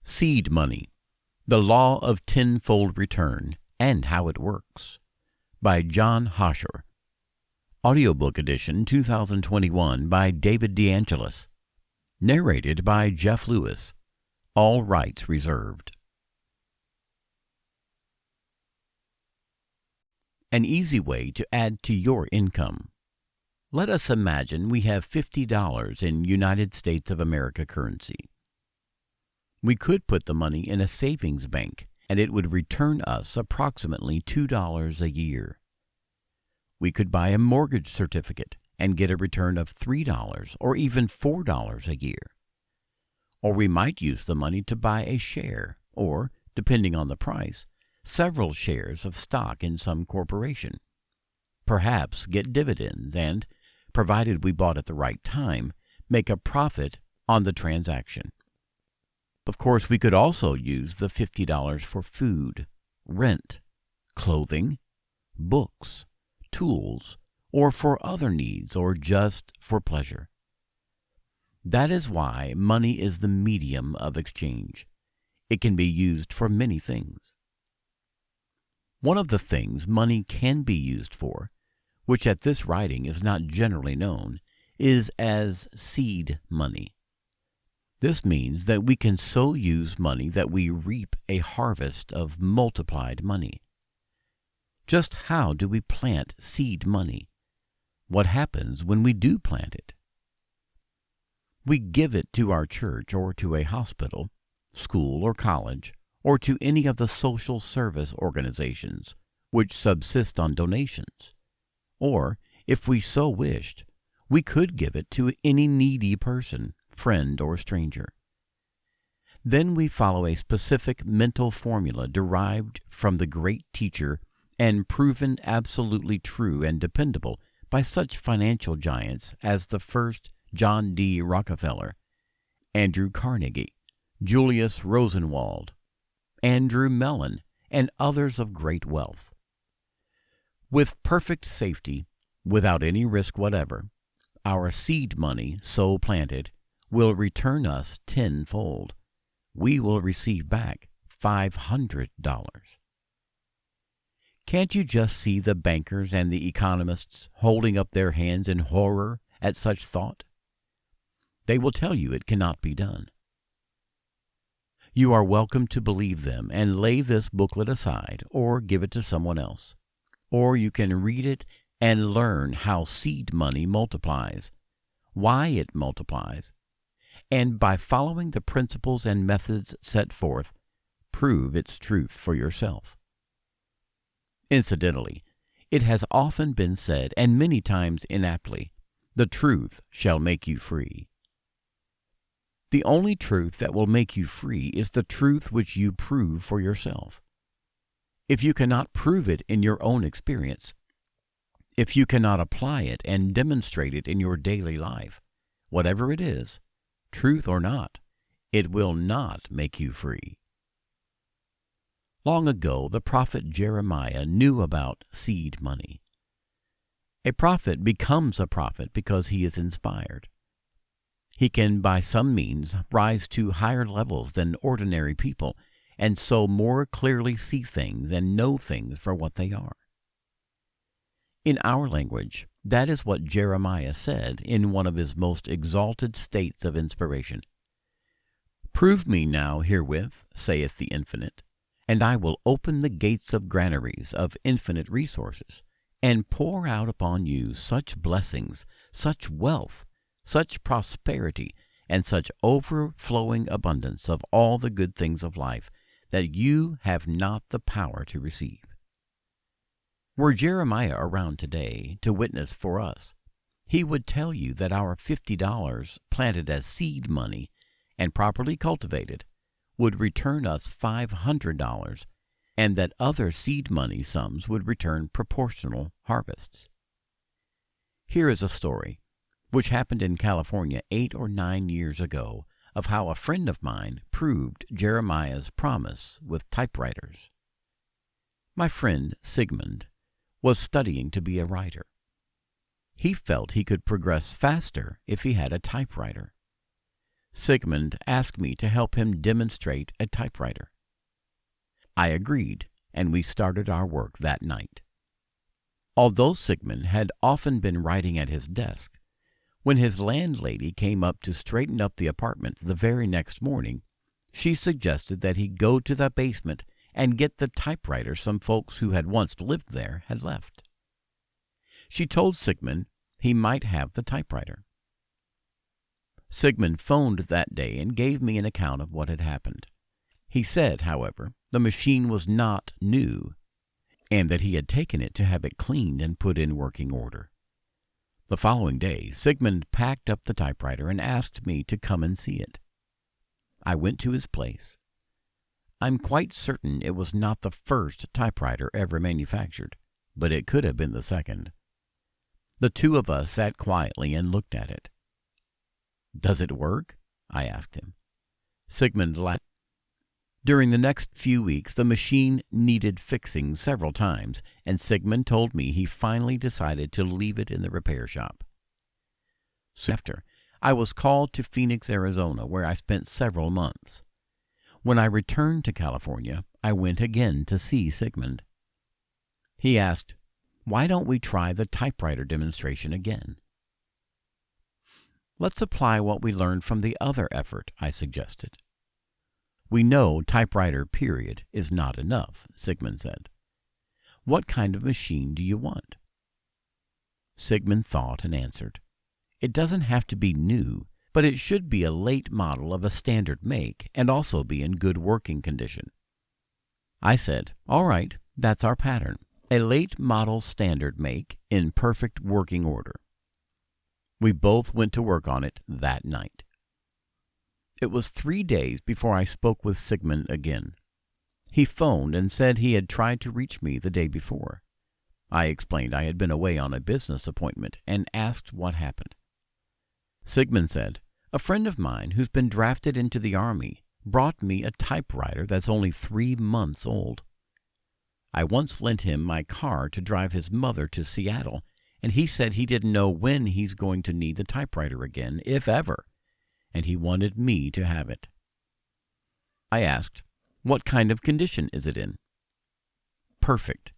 Seed Money, The Law of Tenfold Return and How It Works, by John Hosher. Audiobook edition 2021 by David DeAngelis. Narrated by Jeff Lewis. All rights reserved. An easy way to add to your income. Let us imagine we have $50 in United States of America currency. We could put the money in a savings bank, and it would return us approximately $2 a year. We could buy a mortgage certificate and get a return of $3 or even $4 a year. Or we might use the money to buy a share, or, depending on the price, several shares of stock in some corporation. Perhaps get dividends and, provided we bought at the right time, make a profit on the transaction. Of course, we could also use the $50 for food, rent, clothing, books, tools, or for other needs, or just for pleasure. That is why money is the medium of exchange. It can be used for many things. One of the things money can be used for, which at this writing is not generally known, is as seed money. This means that we can so use money that we reap a harvest of multiplied money. Just how do we plant seed money? What happens when we do plant it? We give it to our church or to a hospital, school or college, or to any of the social service organizations which subsist on donations. Or, if we so wished, we could give it to any needy person, friend or stranger. Then we follow a specific mental formula derived from the great teacher and proven absolutely true and dependable by such financial giants as the first John D. Rockefeller, Andrew Carnegie, Julius Rosenwald, Andrew Mellon, and others of great wealth. With perfect safety, without any risk whatever, our seed money, so planted, will return us tenfold. We will receive back $500. Can't you just see the bankers and the economists holding up their hands in horror at such thought? They will tell you it cannot be done. You are welcome to believe them and lay this booklet aside or give it to someone else. Or you can read it and learn how seed money multiplies, why it multiplies, and by following the principles and methods set forth, prove its truth for yourself. Incidentally, it has often been said, and many times inaptly, the truth shall make you free. The only truth that will make you free is the truth which you prove for yourself. If you cannot prove it in your own experience, if you cannot apply it and demonstrate it in your daily life, whatever it is, truth or not, it will not make you free. Long ago, the prophet Jeremiah knew about seed money. A prophet becomes a prophet because he is inspired. He can by some means rise to higher levels than ordinary people, and so more clearly see things and know things for what they are. In our language, that is what Jeremiah said in one of his most exalted states of inspiration. Prove me now herewith, saith the Infinite, and I will open the gates of granaries of infinite resources, and pour out upon you such blessings, such wealth, such prosperity, and such overflowing abundance of all the good things of life that you have not the power to receive. Were Jeremiah around today to witness for us, he would tell you that our $50 planted as seed money and properly cultivated would return us $500, and that other seed money sums would return proportional harvests. Here is a story which happened in California 8 or 9 years ago, of how a friend of mine proved Jeremiah's promise with typewriters. My friend Sigmund was studying to be a writer. He felt he could progress faster if he had a typewriter. Sigmund asked me to help him demonstrate a typewriter. I agreed, and we started our work that night. Although Sigmund had often been writing at his desk, when his landlady came up to straighten up the apartment the very next morning, she suggested that he go to the basement and get the typewriter some folks who had once lived there had left. She told Sigmund he might have the typewriter. Sigmund phoned that day and gave me an account of what had happened. He said, however, the machine was not new, and that he had taken it to have it cleaned and put in working order. The following day, Sigmund packed up the typewriter and asked me to come and see it. I went to his place. I'm quite certain it was not the first typewriter ever manufactured, but it could have been the second. The two of us sat quietly and looked at it. "Does it work?" I asked him. Sigmund laughed. During the next few weeks, the machine needed fixing several times, and Sigmund told me he finally decided to leave it in the repair shop. Soon after, I was called to Phoenix, Arizona, where I spent several months. When I returned to California, I went again to see Sigmund. He asked, "Why don't we try the typewriter demonstration again?" "Let's apply what we learned from the other effort," I suggested. "We know typewriter period is not enough," Sigmund said. "What kind of machine do you want?" Sigmund thought and answered, "It doesn't have to be new, but it should be a late model of a standard make and also be in good working condition." I said, "All right, that's our pattern. A late model standard make in perfect working order." We both went to work on it that night. It was 3 days before I spoke with Sigmund again. He phoned and said he had tried to reach me the day before. I explained I had been away on a business appointment and asked what happened. Sigmund said, "A friend of mine who's been drafted into the Army brought me a typewriter that's only 3 months old. I once lent him my car to drive his mother to Seattle, and he said he didn't know when he's going to need the typewriter again, if ever, and he wanted me to have it." I asked, "What kind of condition is it in?" "Perfect,"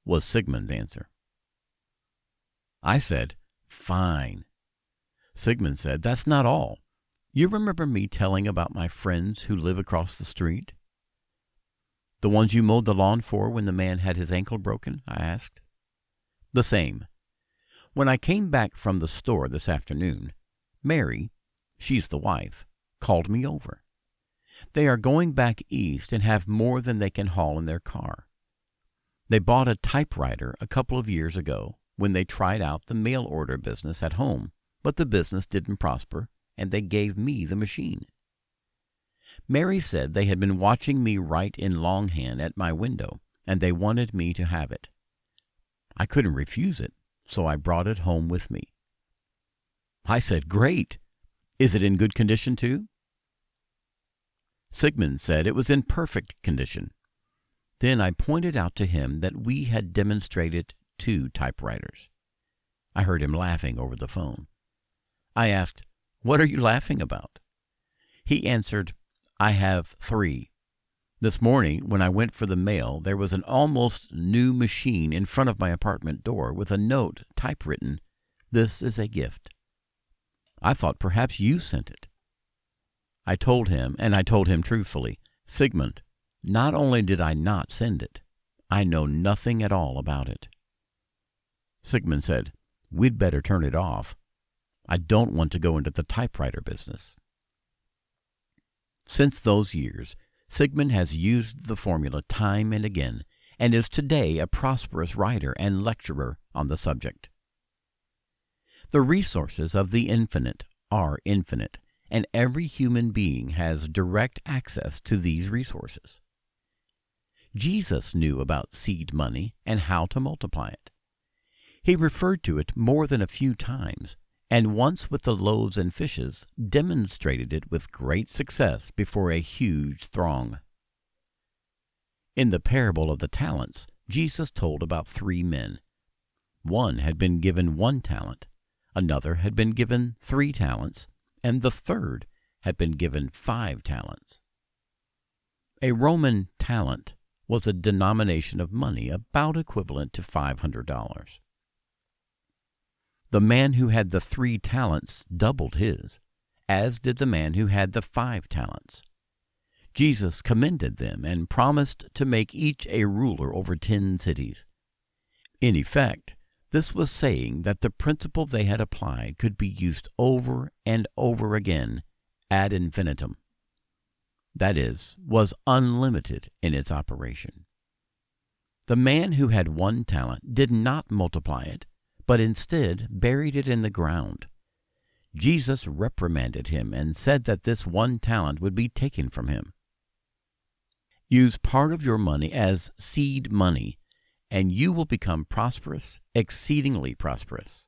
was Sigmund's answer. I said, "Fine." Sigmund said, "That's not all. You remember me telling about my friends who live across the street?" "The ones you mowed the lawn for when the man had his ankle broken?" I asked. "The same. When I came back from the store this afternoon, Mary, she's the wife, called me over. They are going back east and have more than they can haul in their car. They bought a typewriter a couple of years ago when they tried out the mail order business at home, but the business didn't prosper, and they gave me the machine. Mary said they had been watching me write in longhand at my window, and they wanted me to have it. I couldn't refuse it, so I brought it home with me." I said, "Great! Is it in good condition, too?" Sigmund said it was in perfect condition. Then I pointed out to him that we had demonstrated 2 typewriters. I heard him laughing over the phone. I asked, "What are you laughing about?" He answered, "I have 3. This morning, when I went for the mail, there was an almost new machine in front of my apartment door with a note typewritten, 'This is a gift.' I thought perhaps you sent it." I told him truthfully, "Sigmund, not only did I not send it, I know nothing at all about it." Sigmund said, "We'd better turn it off. I don't want to go into the typewriter business." Since those years, Sigmund has used the formula time and again, and is today a prosperous writer and lecturer on the subject. The resources of the infinite are infinite, and every human being has direct access to these resources. Jesus knew about seed money and how to multiply it. He referred to it more than a few times, and once with the loaves and fishes demonstrated it with great success before a huge throng. In the parable of the talents, Jesus told about 3 men. One had been given 1 talent, another had been given 3 talents, and the third had been given 5 talents. A Roman talent was a denomination of money about equivalent to $500. The man who had the 3 talents doubled his, as did the man who had the 5 talents. Jesus commended them and promised to make each a ruler over 10 cities. In effect, this was saying that the principle they had applied could be used over and over again ad infinitum. That is, was unlimited in its operation. The man who had 1 talent did not multiply it, but instead buried it in the ground. Jesus reprimanded him and said that this 1 talent would be taken from him. Use part of your money as seed money, and you will become prosperous, exceedingly prosperous.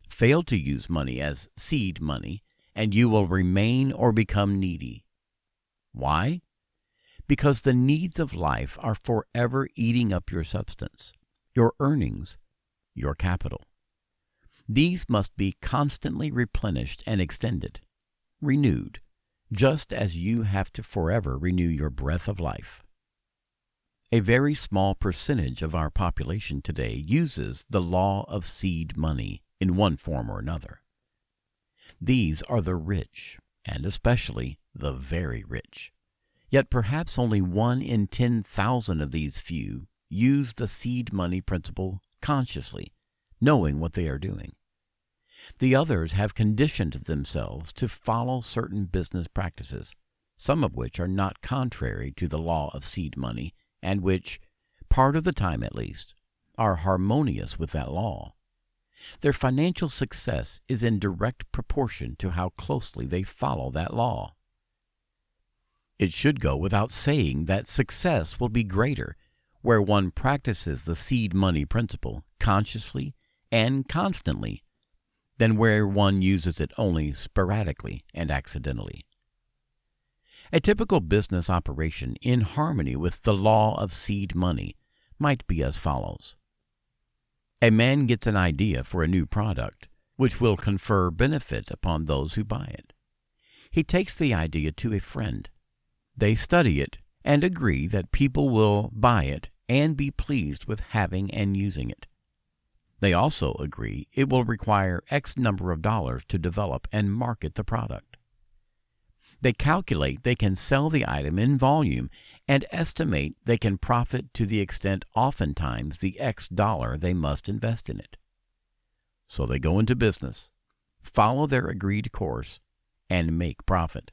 Fail to use money as seed money, and you will remain or become needy. Why? Because the needs of life are forever eating up your substance, your earnings, your capital. These must be constantly replenished and extended, renewed, just as you have to forever renew your breath of life. A very small percentage of our population today uses the law of seed money in one form or another. These are the rich, and especially the very rich. Yet perhaps only 1 in 10,000 of these few use the seed money principle consciously, knowing what they are doing. The others have conditioned themselves to follow certain business practices, some of which are not contrary to the law of seed money, and which, part of the time at least, are harmonious with that law. Their financial success is in direct proportion to how closely they follow that law. It should go without saying that success will be greater where one practices the seed money principle consciously and constantly than where one uses it only sporadically and accidentally. A typical business operation in harmony with the law of seed money might be as follows. A man gets an idea for a new product, which will confer benefit upon those who buy it. He takes the idea to a friend. They study it and agree that people will buy it and be pleased with having and using it. They also agree it will require X number of dollars to develop and market the product. They calculate they can sell the item in volume and estimate they can profit to the extent oftentimes the X dollar they must invest in it. So they go into business, follow their agreed course, and make profit.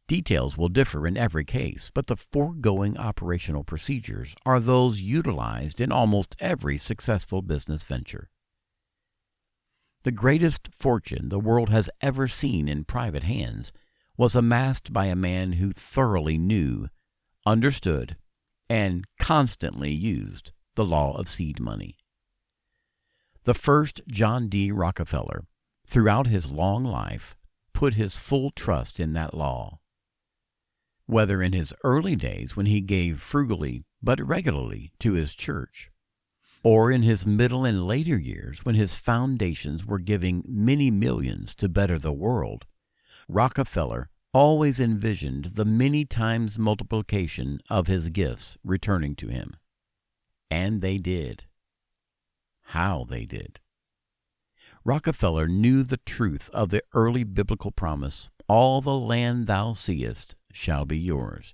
Details will differ in every case, but the foregoing operational procedures are those utilized in almost every successful business venture. The greatest fortune the world has ever seen in private hands was amassed by a man who thoroughly knew, understood, and constantly used the law of seed money. The first John D. Rockefeller, throughout his long life, put his full trust in that law. Whether in his early days when he gave frugally but regularly to his church, or in his middle and later years when his foundations were giving many millions to better the world, Rockefeller always envisioned the many times multiplication of his gifts returning to him. And they did. How they did. Rockefeller knew the truth of the early biblical promise, "All the land thou seest shall be yours."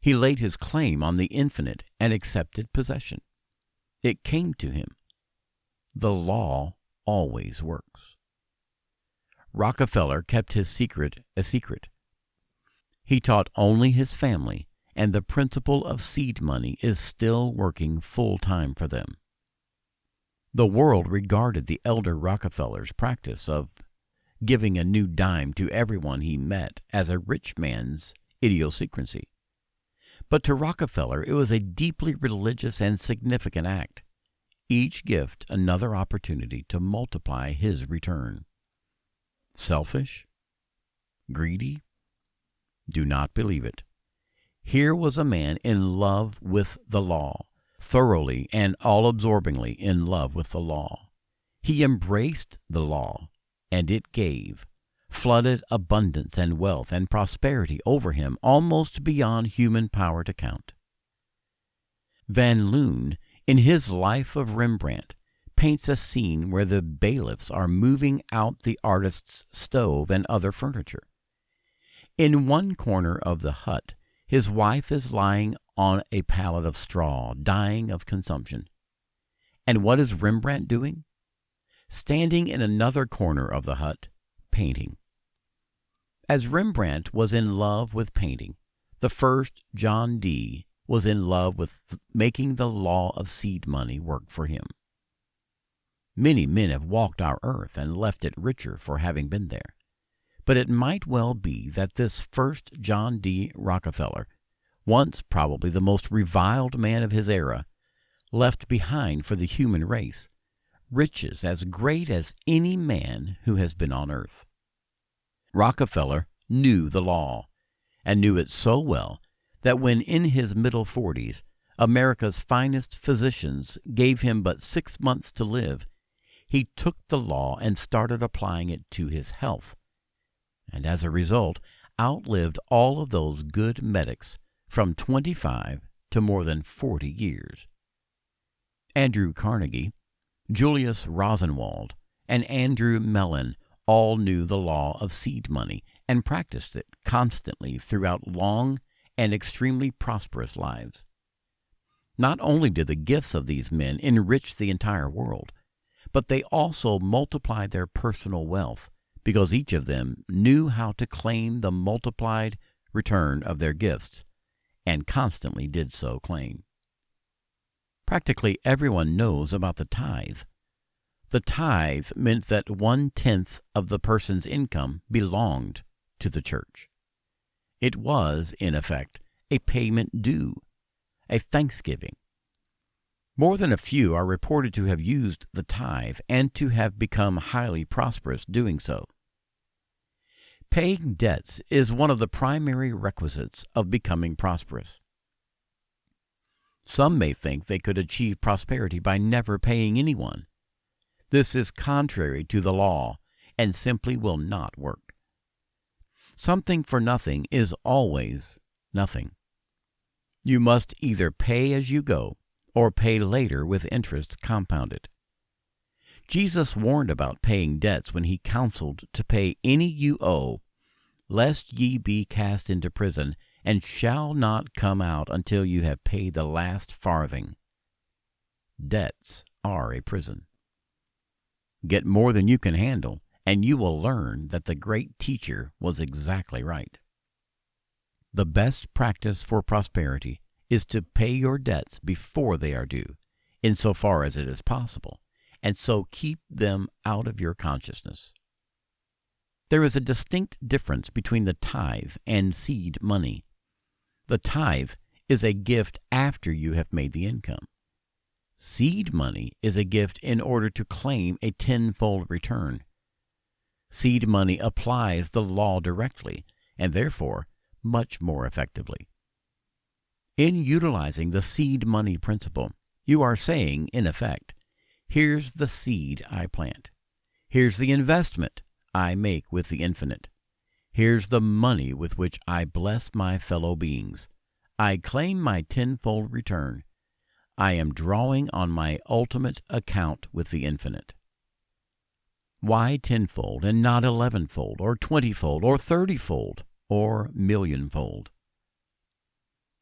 He laid his claim on the infinite and accepted possession. It came to him. The law always works. Rockefeller kept his secret a secret. He taught only his family, and the principle of seed money is still working full-time for them. The world regarded the elder Rockefeller's practice of giving a new dime to everyone he met as a rich man's idiosyncrasy. But to Rockefeller it was a deeply religious and significant act, each gift another opportunity to multiply his return. Selfish? Greedy? Do not believe it. Here was a man in love with the law, thoroughly and all-absorbingly in love with the law. He embraced the law, and it gave, flooded abundance and wealth and prosperity over him almost beyond human power to count. Van Loon, in his Life of Rembrandt, paints a scene where the bailiffs are moving out the artist's stove and other furniture. In one corner of the hut, his wife is lying on a pallet of straw, dying of consumption. And what is Rembrandt doing? Standing in another corner of the hut, painting. As Rembrandt was in love with painting, the first John Dee was in love with making the law of seed money work for him. Many men have walked our earth and left it richer for having been there. But it might well be that this first John D. Rockefeller, once probably the most reviled man of his era, left behind for the human race riches as great as any man who has been on earth. Rockefeller knew the law, and knew it so well that when in his middle 40s, America's finest physicians gave him but 6 months to live, he took the law and started applying it to his health, and as a result outlived all of those good medics from 25 to more than 40 years. Andrew Carnegie, Julius Rosenwald, and Andrew Mellon all knew the law of seed money and practiced it constantly throughout long and extremely prosperous lives. Not only did the gifts of these men enrich the entire world, but they also multiplied their personal wealth because each of them knew how to claim the multiplied return of their gifts, and constantly did so claim. Practically everyone knows about the tithe. The tithe meant that 1/10 of the person's income belonged to the church. It was, in effect, a payment due, a thanksgiving. More than a few are reported to have used the tithe and to have become highly prosperous doing so. Paying debts is one of the primary requisites of becoming prosperous. Some may think they could achieve prosperity by never paying anyone. This is contrary to the law and simply will not work. Something for nothing is always nothing. You must either pay as you go or pay later with interest compounded. Jesus warned about paying debts when he counseled to pay any you owe, lest ye be cast into prison, and shall not come out until you have paid the last farthing. Debts are a prison. Get more than you can handle, and you will learn that the great teacher was exactly right. The best practice for prosperity is to pay your debts before they are due, insofar as it is possible, and so keep them out of your consciousness. There is a distinct difference between the tithe and seed money. The tithe is a gift after you have made the income. Seed money is a gift in order to claim a tenfold return. Seed money applies the law directly, and therefore much more effectively. In utilizing the seed money principle, you are saying, in effect, here's the seed I plant. Here's the investment I make with the infinite. Here's the money with which I bless my fellow beings. I claim my tenfold return. I am drawing on my ultimate account with the infinite. Why tenfold and not 11-fold, or 20-fold, or 30-fold, or millionfold?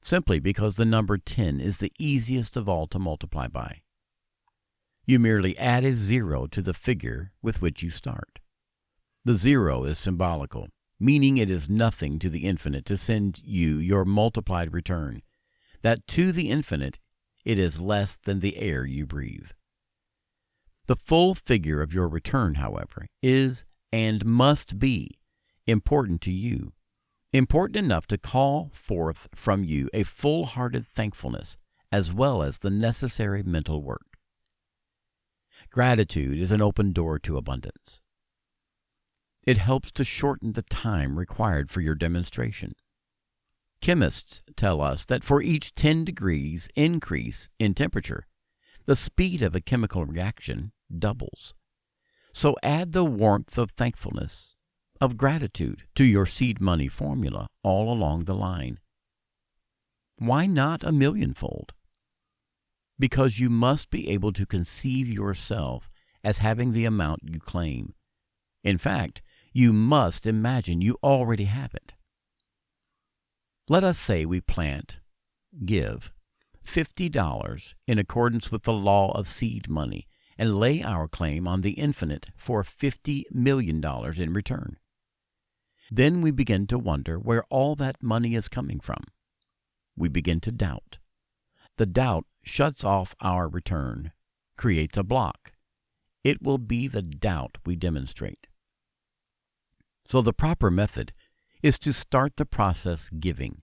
Simply because the number 10 is the easiest of all to multiply by. You merely add a 0 to the figure with which you start. The 0 is symbolical, meaning it is nothing to the infinite to send you your multiplied return, that to the infinite it is less than the air you breathe. The full figure of your return, however, is and must be important to you, important enough to call forth from you a full-hearted thankfulness as well as the necessary mental work. Gratitude is an open door to abundance. It helps to shorten the time required for your demonstration. Chemists tell us that for each 10 degrees increase in temperature, the speed of a chemical reaction doubles. So add the warmth of thankfulness, of gratitude to your seed money formula all along the line. Why not a millionfold? Because you must be able to conceive yourself as having the amount you claim. In fact, you must imagine you already have it. Let us say we give $50 in accordance with the law of seed money and lay our claim on the infinite for $50 million in return. Then we begin to wonder where all that money is coming from. We begin to doubt. The doubt shuts off our return, creates a block. It will be the doubt we demonstrate. So the proper method is to start the process giving,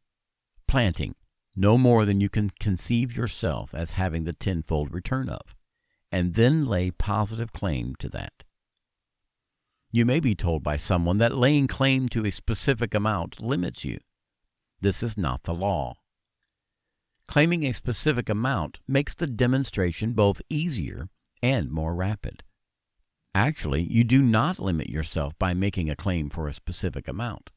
planting no more than you can conceive yourself as having the tenfold return of, and then lay positive claim to that. You may be told by someone that laying claim to a specific amount limits you. This is not the law. Claiming a specific amount makes the demonstration both easier and more rapid. Actually, you do not limit yourself by making a claim for a specific amount,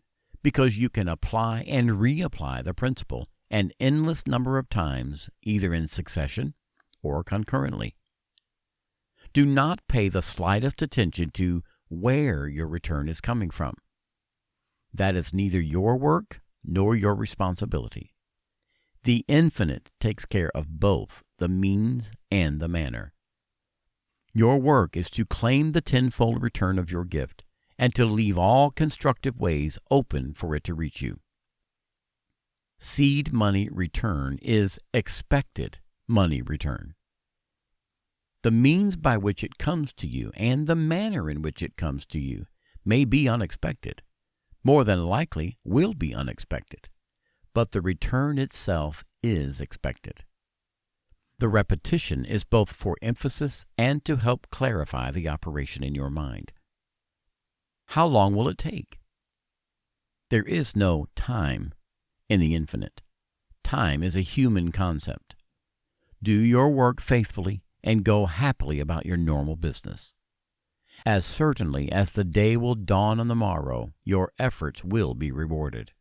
because you can apply and reapply the principle an endless number of times, either in succession or concurrently. Do not pay the slightest attention to where your return is coming from. That is neither your work nor your responsibility. The infinite takes care of both the means and the manner. Your work is to claim the tenfold return of your gift and to leave all constructive ways open for it to reach you. Seed money return is expected money return. The means by which it comes to you and the manner in which it comes to you may be unexpected, more than likely will be unexpected, but the return itself is expected. The repetition is both for emphasis and to help clarify the operation in your mind. How long will it take? There is no time in the infinite. Time is a human concept. Do your work faithfully and go happily about your normal business. As certainly as the day will dawn on the morrow, your efforts will be rewarded.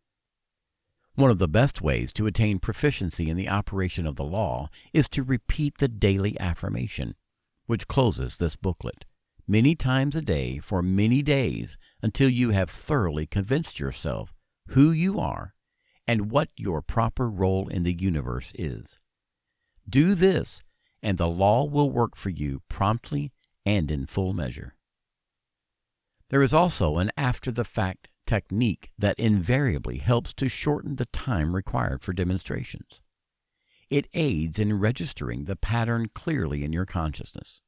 One of the best ways to attain proficiency in the operation of the law is to repeat the daily affirmation, which closes this booklet, many times a day for many days until you have thoroughly convinced yourself who you are and what your proper role in the universe is. Do this, and the law will work for you promptly and in full measure. There is also an after-the-fact technique that invariably helps to shorten the time required for demonstrations. It aids in registering the pattern clearly in your consciousness.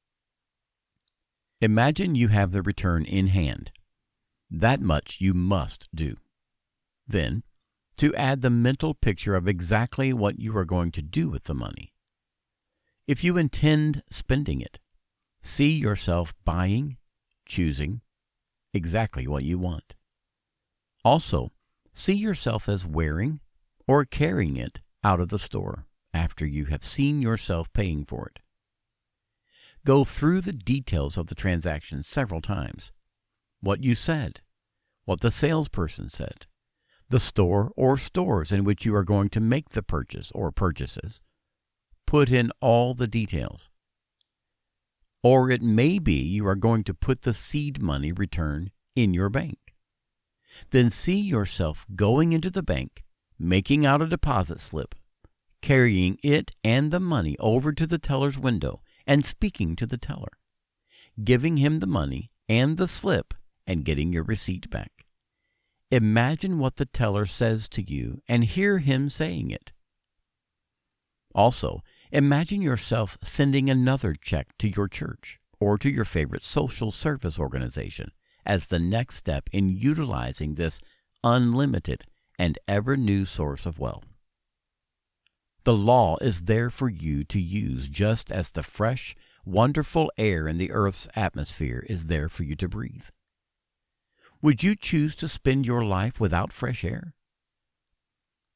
Imagine you have the return in hand. That much you must do. Then, to add the mental picture of exactly what you are going to do with the money. If you intend spending it, see yourself buying, choosing exactly what you want. Also, see yourself as wearing or carrying it out of the store after you have seen yourself paying for it. Go through the details of the transaction several times. What you said, what the salesperson said, the store or stores in which you are going to make the purchase or purchases. Put in all the details. Or it may be you are going to put the seed money return in your bank. Then see yourself going into the bank, making out a deposit slip, carrying it and the money over to the teller's window and speaking to the teller, giving him the money and the slip and getting your receipt back. Imagine what the teller says to you and hear him saying it. Also, imagine yourself sending another check to your church or to your favorite social service organization as the next step in utilizing this unlimited and ever-new source of wealth. The law is there for you to use just as the fresh, wonderful air in the earth's atmosphere is there for you to breathe. Would you choose to spend your life without fresh air?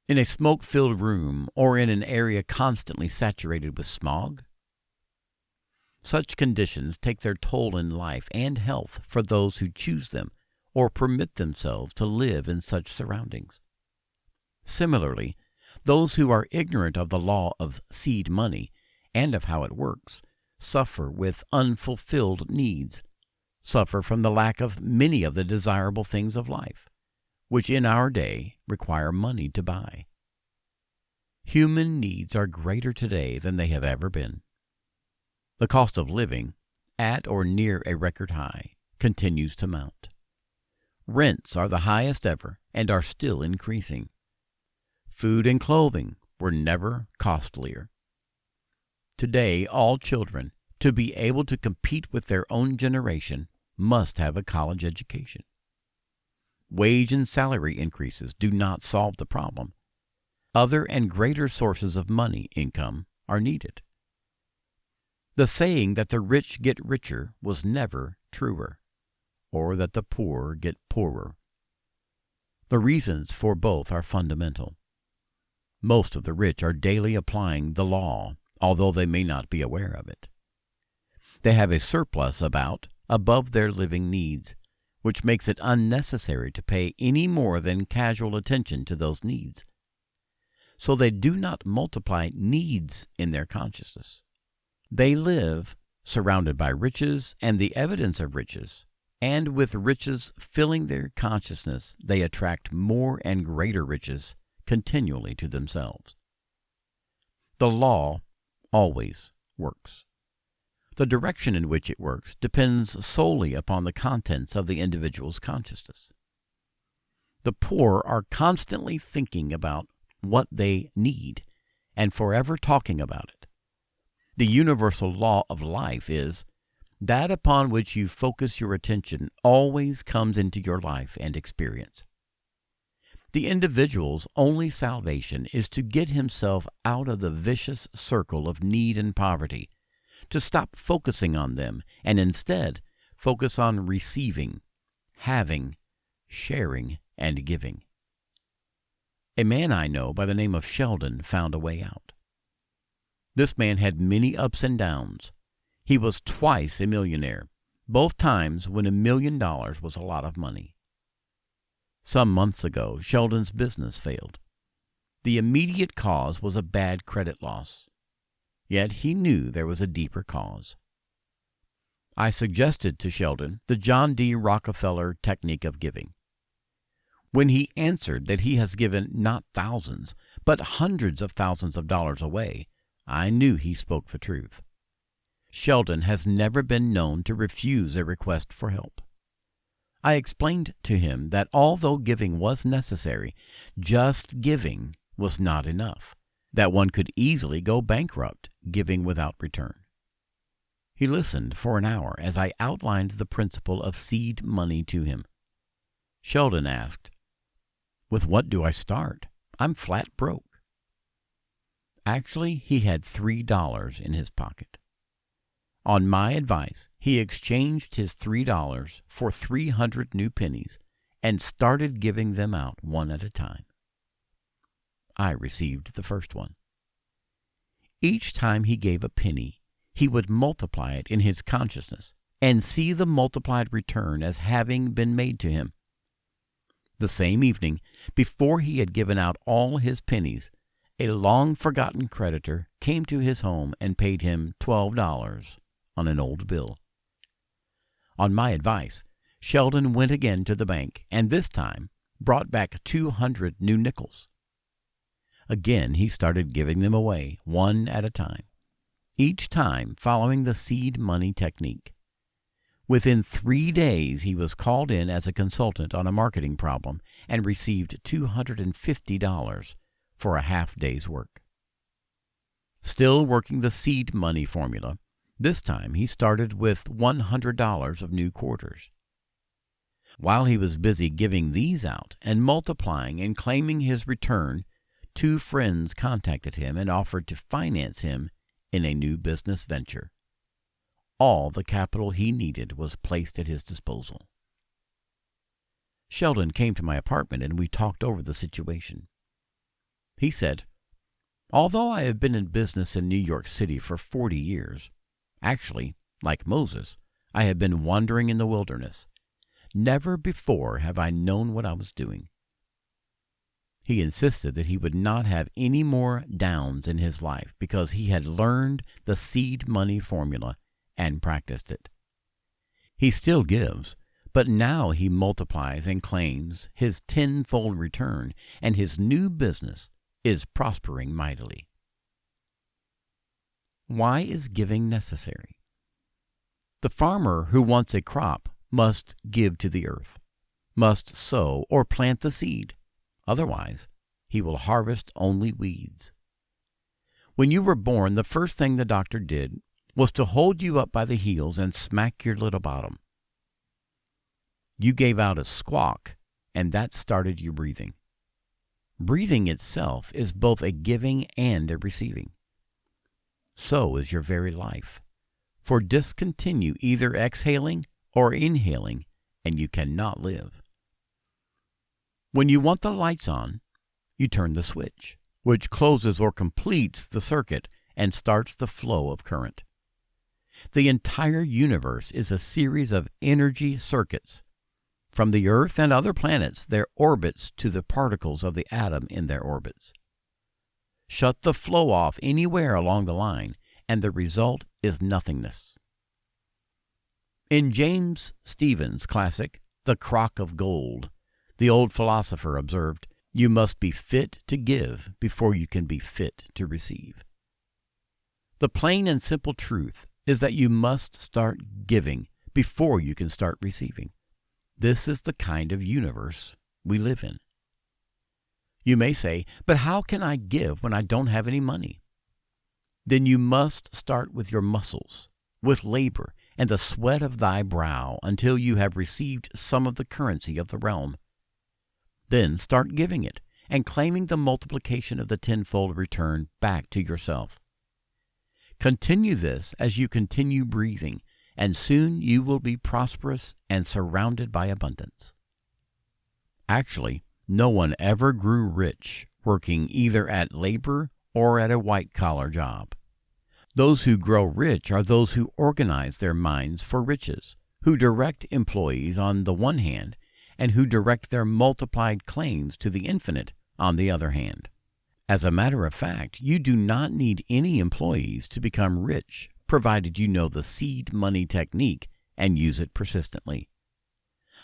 In a smoke-filled room or in an area constantly saturated with smog? Such conditions take their toll in life and health for those who choose them or permit themselves to live in such surroundings. Similarly, those who are ignorant of the law of seed money and of how it works suffer with unfulfilled needs, suffer from the lack of many of the desirable things of life, which in our day require money to buy. Human needs are greater today than they have ever been. The cost of living, at or near a record high, continues to mount. Rents are the highest ever and are still increasing. Food and clothing were never costlier. Today, all children, to be able to compete with their own generation, must have a college education. Wage and salary increases do not solve the problem. Other and greater sources of money income are needed. The saying that the rich get richer was never truer, or that the poor get poorer. The reasons for both are fundamental. Most of the rich are daily applying the law, although they may not be aware of it. They have a surplus above their living needs, which makes it unnecessary to pay any more than casual attention to those needs. So they do not multiply needs in their consciousness. They live surrounded by riches and the evidence of riches, and with riches filling their consciousness, they attract more and greater riches continually to themselves. The law always works. The direction in which it works depends solely upon the contents of the individual's consciousness. The poor are constantly thinking about what they need and forever talking about it. The universal law of life is that upon which you focus your attention always comes into your life and experience. The individual's only salvation is to get himself out of the vicious circle of need and poverty, to stop focusing on them and instead focus on receiving, having, sharing, and giving. A man I know by the name of Sheldon found a way out. This man had many ups and downs. He was twice a millionaire, both times when $1 million was a lot of money. Some months ago, Sheldon's business failed. The immediate cause was a bad credit loss. Yet he knew there was a deeper cause. I suggested to Sheldon the John D. Rockefeller technique of giving. When he answered that he has given not thousands, but hundreds of thousands of dollars away, I knew he spoke the truth. Sheldon has never been known to refuse a request for help. I explained to him that although giving was necessary, just giving was not enough, that one could easily go bankrupt giving without return. He listened for an hour as I outlined the principle of seed money to him. Sheldon asked, "With what do I start? I'm flat broke." Actually, he had $3 in his pocket. On my advice, he exchanged his $3 for 300 new pennies and started giving them out one at a time. I received the first one. Each time he gave a penny, he would multiply it in his consciousness and see the multiplied return as having been made to him. The same evening, before he had given out all his pennies, a long-forgotten creditor came to his home and paid him $12 on an old bill. On my advice, Sheldon went again to the bank and this time brought back 200 new nickels. Again he started giving them away, one at a time, each time following the seed money technique. Within 3 days he was called in as a consultant on a marketing problem and received $250 for a half-day's work. Still working the seed money formula, this time he started with $100 of new quarters. While he was busy giving these out and multiplying and claiming his return, 2 friends contacted him and offered to finance him in a new business venture. All the capital he needed was placed at his disposal. Sheldon came to my apartment and we talked over the situation. He said, "Although I have been in business in New York City for 40 years, actually, like Moses, I have been wandering in the wilderness. Never before have I known what I was doing. He insisted that he would not have any more downs in his life because he had learned the seed money formula and practiced it. He still gives, but now he multiplies and claims his tenfold return, and his new business is prospering mightily. Why is giving necessary? The farmer who wants a crop must give to the earth, must sow or plant the seed. Otherwise, he will harvest only weeds. When you were born, the first thing the doctor did was to hold you up by the heels and smack your little bottom. You gave out a squawk, and that started you breathing. Breathing itself is both a giving and a receiving. So is your very life. For discontinue either exhaling or inhaling, and you cannot live. When you want the lights on, you turn the switch, which closes or completes the circuit and starts the flow of current. The entire universe is a series of energy circuits. From the Earth and other planets, their orbits to the particles of the atom in their orbits. Shut the flow off anywhere along the line, and the result is nothingness. In James Stevens' classic, The Crock of Gold, the old philosopher observed, "You must be fit to give before you can be fit to receive." The plain and simple truth is that you must start giving before you can start receiving. This is the kind of universe we live in. You may say, "But how can I give when I don't have any money?" Then you must start with your muscles, with labor and the sweat of thy brow until you have received some of the currency of the realm. Then start giving it and claiming the multiplication of the tenfold return back to yourself. Continue this as you continue breathing, and soon you will be prosperous and surrounded by abundance. Actually, no one ever grew rich working either at labor or at a white-collar job. Those who grow rich are those who organize their minds for riches, who direct employees on the one hand, and who direct their multiplied claims to the infinite on the other hand. As a matter of fact, you do not need any employees to become rich, provided you know the seed money technique and use it persistently.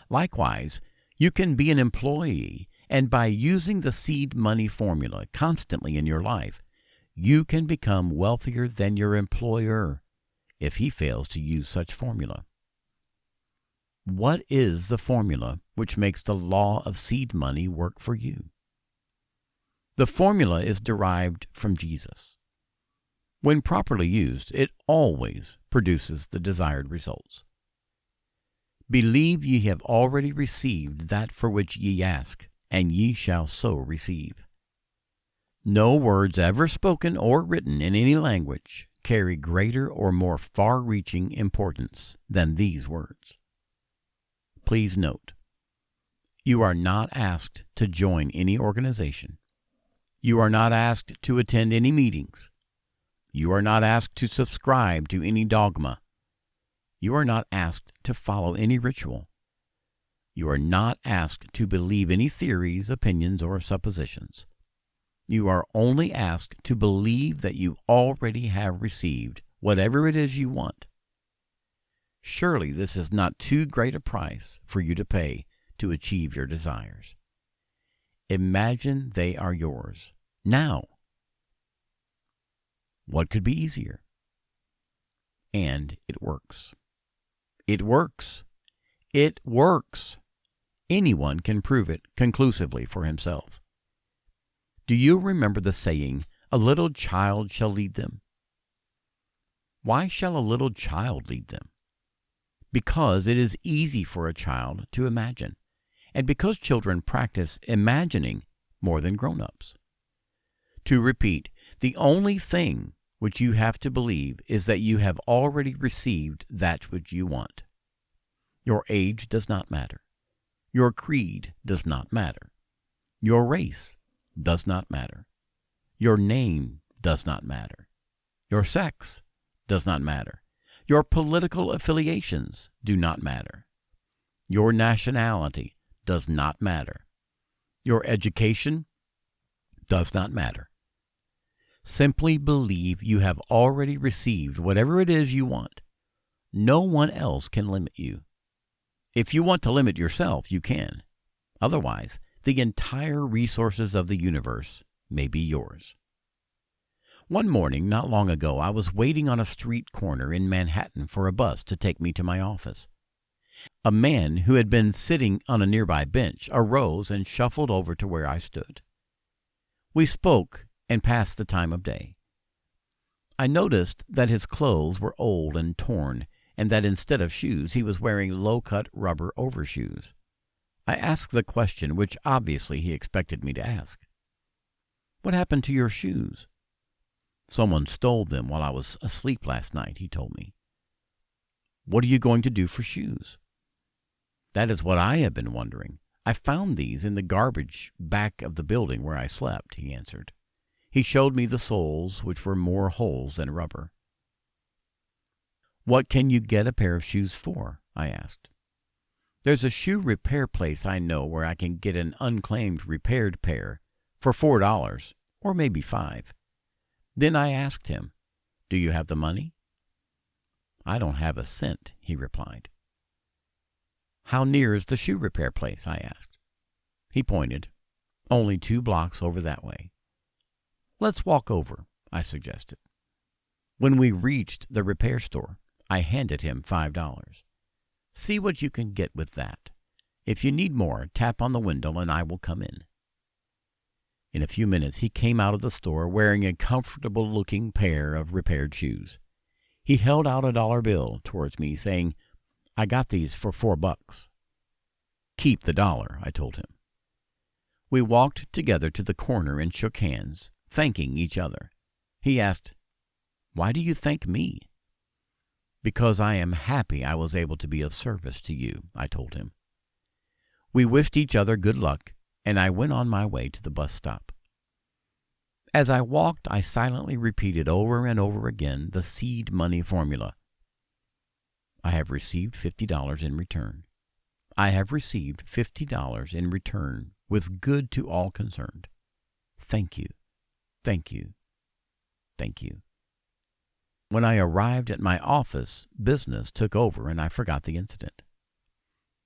Likewise, you can be an employee, and by using the seed money formula constantly in your life, you can become wealthier than your employer if he fails to use such formula. What is the formula which makes the law of seed money work for you? The formula is derived from Jesus. When properly used, it always produces the desired results. Believe ye have already received that for which ye ask, and ye shall so receive. No words ever spoken or written in any language carry greater or more far-reaching importance than these words. Please note, you are not asked to join any organization. You are not asked to attend any meetings. You are not asked to subscribe to any dogma. You are not asked to follow any ritual. You are not asked to believe any theories, opinions, or suppositions. You are only asked to believe that you already have received whatever it is you want. Surely this is not too great a price for you to pay to achieve your desires. Imagine they are yours now. What could be easier? And it works. It works. It works. Anyone can prove it conclusively for himself. Do you remember the saying, "A little child shall lead them"? Why shall a little child lead them? Because it is easy for a child to imagine, and because children practice imagining more than grown-ups. To repeat, the only thing which you have to believe is that you have already received that which you want. Your age does not matter. Your creed does not matter. Your race does not matter. Your name does not matter. Your sex does not matter. Your political affiliations do not matter. Your nationality does not matter. Your education does not matter. Simply believe you have already received whatever it is you want. No one else can limit you. If you want to limit yourself, you can. Otherwise, the entire resources of the universe may be yours. One morning, not long ago, I was waiting on a street corner in Manhattan for a bus to take me to my office. A man who had been sitting on a nearby bench arose and shuffled over to where I stood. We spoke and passed the time of day. I noticed that his clothes were old and torn, and that instead of shoes he was wearing low-cut rubber overshoes. I asked the question which obviously he expected me to ask. "What happened to your shoes?" "Someone stole them while I was asleep last night," he told me. "What are you going to do for shoes?" "That is what I have been wondering. I found these in the garbage back of the building where I slept," he answered. He showed me the soles, which were more holes than rubber. "What can you get a pair of shoes for?" I asked. "There's a shoe repair place I know where I can get an unclaimed repaired pair for $4 or maybe $5. Then I asked him, "Do you have the money?" "I don't have a cent," he replied. "How near is the shoe repair place?" I asked. He pointed. "Only 2 blocks over that way." "Let's walk over," I suggested. When we reached the repair store, I handed him $5. "See what you can get with that. If you need more, tap on the window and I will come in." In a few minutes he came out of the store wearing a comfortable-looking pair of repaired shoes. He held out a dollar bill towards me, saying, "I got these for $4. "Keep the dollar," I told him. We walked together to the corner and shook hands, thanking each other. He asked, "Why do you thank me?" "Because I am happy I was able to be of service to you," I told him. We wished each other good luck, and I went on my way to the bus stop. As I walked, I silently repeated over and over again the seed money formula. I have received $50 in return. I have received $50 in return with good to all concerned. Thank you, thank you, thank you. When I arrived at my office, business took over and I forgot the incident.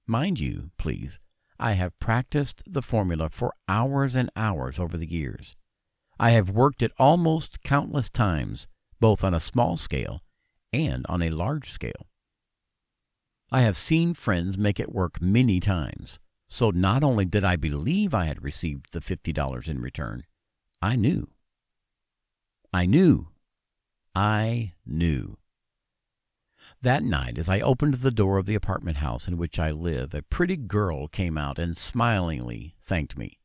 Mind you, please, I have practiced the formula for hours and hours over the years. I have worked it almost countless times, both on a small scale and on a large scale. I have seen friends make it work many times, so not only did I believe I had received the $50 in return, I knew. I knew. That night, as I opened the door of the apartment house in which I live, a pretty girl came out and smilingly thanked me.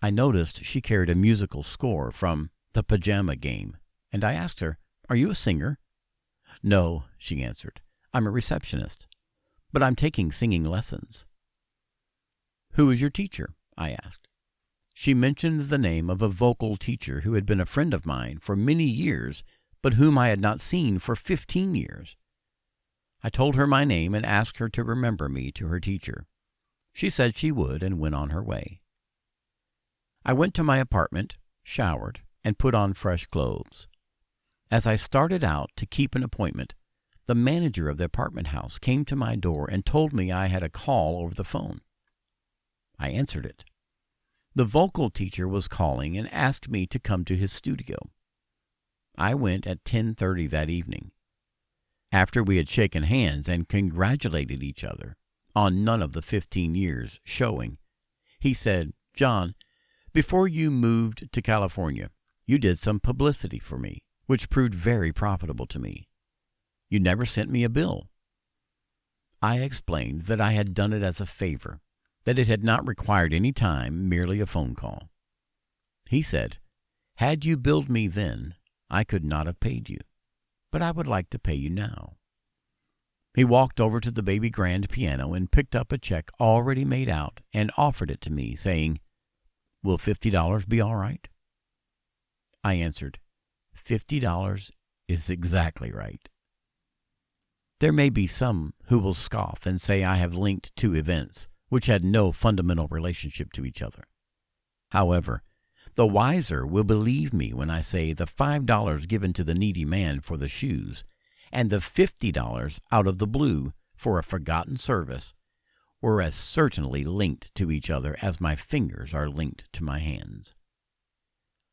I noticed she carried a musical score from The Pajama Game, and I asked her, "Are you a singer?" "No," she answered. "I'm a receptionist, but I'm taking singing lessons." "Who is your teacher?" I asked. She mentioned the name of a vocal teacher who had been a friend of mine for many years, but whom I had not seen for 15 years. I told her my name and asked her to remember me to her teacher. She said she would and went on her way. I went to my apartment, showered, and put on fresh clothes. As I started out to keep an appointment, the manager of the apartment house came to my door and told me I had a call over the phone. I answered it. The vocal teacher was calling and asked me to come to his studio. I went at 10:30 that evening. After we had shaken hands and congratulated each other on none of the 15 years showing, he said, "John, before you moved to California, you did some publicity for me, which proved very profitable to me. You never sent me a bill." I explained that I had done it as a favor, that it had not required any time, merely a phone call. He said, "Had you billed me then, I could not have paid you, but I would like to pay you now." He walked over to the baby grand piano and picked up a check already made out and offered it to me, saying, "Will $50 be all right?" I answered, "$50 is exactly right." There may be some who will scoff and say I have linked two events which had no fundamental relationship to each other. However, the wiser will believe me when I say the $5 given to the needy man for the shoes and the $50 out of the blue for a forgotten service were as certainly linked to each other as my fingers are linked to my hands.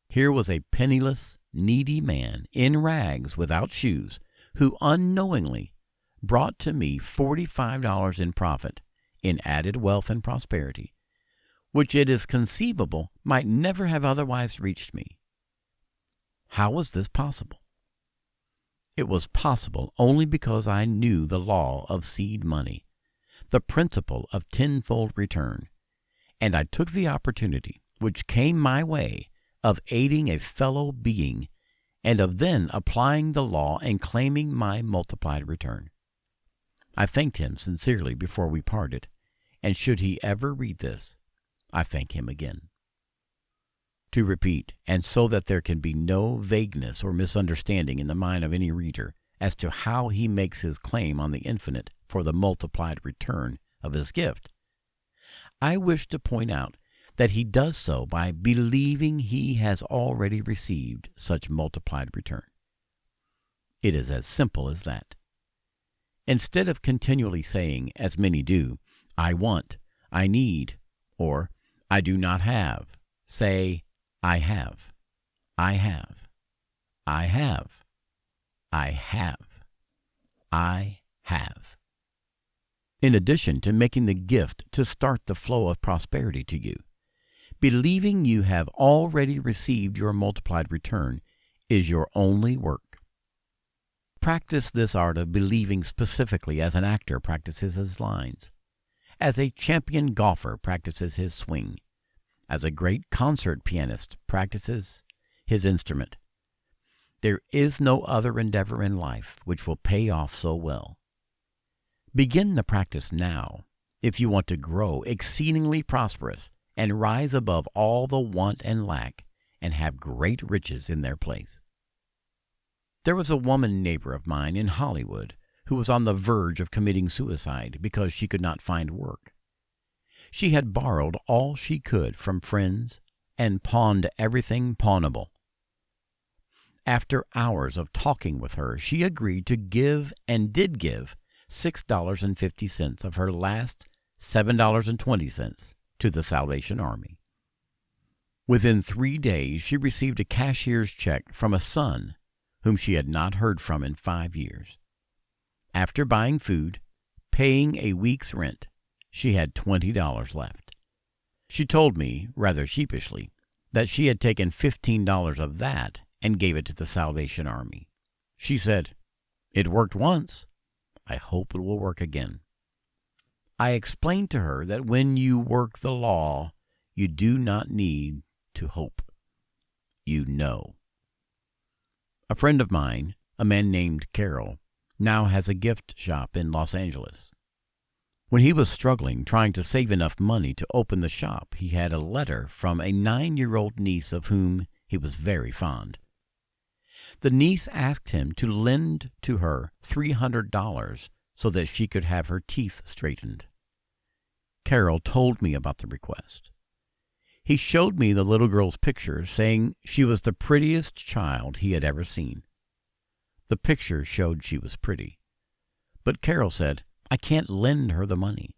Here was a penniless, needy man in rags without shoes who unknowingly brought to me $45 in profit, in added wealth and prosperity, which it is conceivable might never have otherwise reached me. How was this possible? It was possible only because I knew the law of seed money, the principle of tenfold return, and I took the opportunity which came my way of aiding a fellow being and of then applying the law and claiming my multiplied return. I thanked him sincerely before we parted, and should he ever read this, I thank him again. To repeat, and so that there can be no vagueness or misunderstanding in the mind of any reader as to how he makes his claim on the infinite for the multiplied return of his gift, I wish to point out that he does so by believing he has already received such multiplied return. It is as simple as that. Instead of continually saying, as many do, I want, I need, or I do not have, say, I have, I have, I have, I have, I have. In addition to making the gift to start the flow of prosperity to you, believing you have already received your multiplied return is your only work. Practice this art of believing specifically as an actor practices his lines, as a champion golfer practices his swing, as a great concert pianist practices his instrument. There is no other endeavor in life which will pay off so well. Begin the practice now if you want to grow exceedingly prosperous and rise above all the want and lack and have great riches in their place. There was a woman neighbor of mine in Hollywood who was on the verge of committing suicide because she could not find work. She had borrowed all she could from friends and pawned everything pawnable. After hours of talking with her, she agreed to give and did give $6.50 of her last $7.20 to the Salvation Army. Within 3 days, she received a cashier's check from a son whom she had not heard from in 5 years. After buying food, paying a week's rent, she had $20 left. She told me, rather sheepishly, that she had taken $15 of that and gave it to the Salvation Army. She said, "It worked once. I hope it will work again." I explained to her that when you work the law, you do not need to hope. You know. A friend of mine, a man named Carol, now has a gift shop in Los Angeles. When he was struggling, trying to save enough money to open the shop, he had a letter from a 9-year-old niece of whom he was very fond. The niece asked him to lend to her $300 so that she could have her teeth straightened. Carol told me about the request. He showed me the little girl's picture, saying she was the prettiest child he had ever seen. The picture showed she was pretty. But Carol said, "I can't lend her the money.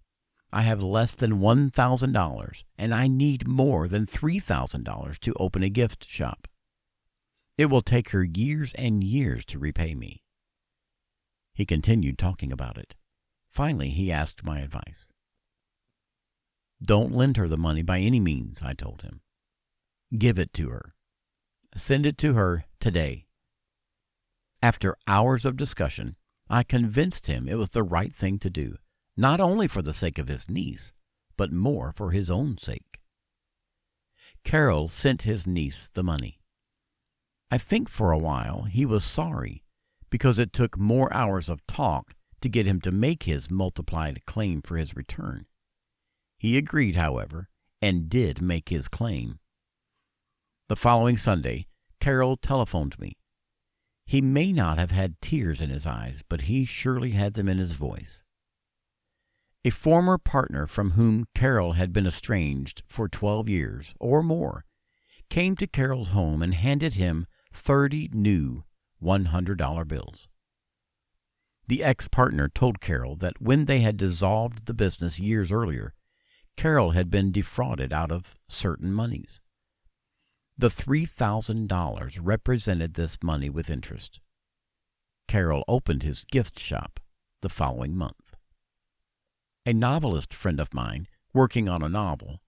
I have less than $1,000, and I need more than $3,000 to open a gift shop. It will take her years and years to repay me." He continued talking about it. Finally, he asked my advice. "Don't lend her the money by any means," I told him. "Give it to her. Send it to her today." After hours of discussion, I convinced him it was the right thing to do, not only for the sake of his niece, but more for his own sake. Carol sent his niece the money. I think for a while he was sorry, because it took more hours of talk to get him to make his multiplied claim for his return. He agreed, however, and did make his claim. The following Sunday, Carol telephoned me. He may not have had tears in his eyes, but he surely had them in his voice. A former partner from whom Carol had been estranged for 12 years or more came to Carol's home and handed him 30 new $100 bills. The ex-partner told Carol that when they had dissolved the business years earlier, Carol had been defrauded out of certain monies. The $3,000 represented this money with interest. Carol opened his gift shop the following month. A novelist friend of mine, working on a novel,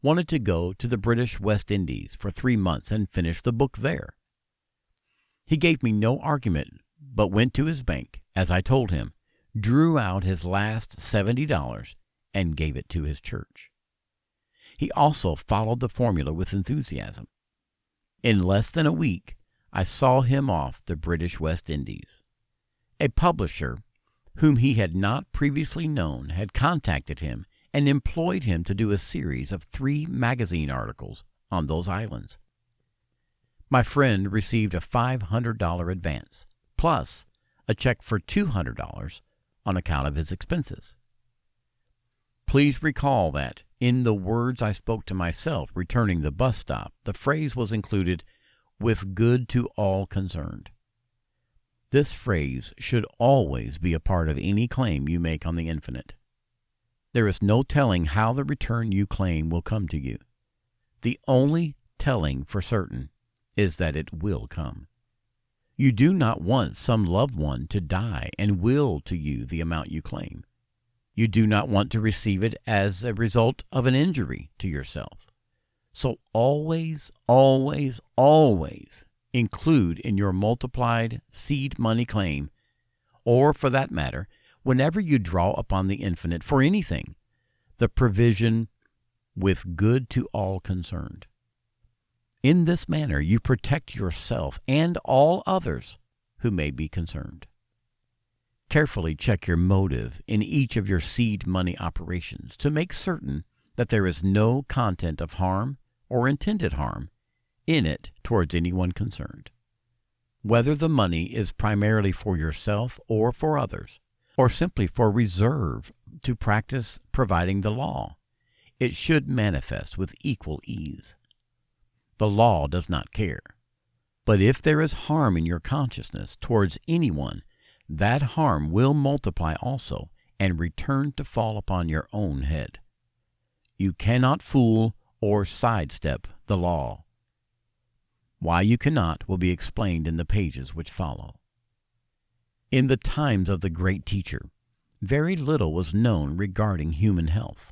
wanted to go to the British West Indies for 3 months and finish the book there. He gave me no argument, but went to his bank, as I told him, drew out his last $70, and gave it to his church. He also followed the formula with enthusiasm. In less than a week, I saw him off the British West Indies. A publisher whom he had not previously known had contacted him and employed him to do a series of 3 magazine articles on those islands. My friend received a $500 advance, plus a check for $200 on account of his expenses. Please recall that, in the words I spoke to myself returning the bus stop, the phrase was included, "with good to all concerned." This phrase should always be a part of any claim you make on the infinite. There is no telling how the return you claim will come to you. The only telling for certain is that it will come. You do not want some loved one to die and will to you the amount you claim. You do not want to receive it as a result of an injury to yourself. So always, always, always include in your multiplied seed money claim, or for that matter, whenever you draw upon the infinite for anything, the provision "with good to all concerned." In this manner, you protect yourself and all others who may be concerned. Carefully check your motive in each of your seed money operations to make certain that there is no content of harm or intended harm in it towards anyone concerned. Whether the money is primarily for yourself or for others, or simply for reserve to practice providing the law, it should manifest with equal ease. The law does not care. But if there is harm in your consciousness towards anyone, that harm will multiply also and return to fall upon your own head. You cannot fool or sidestep the law. Why you cannot will be explained in the pages which follow. In the times of the great teacher, very little was known regarding human health.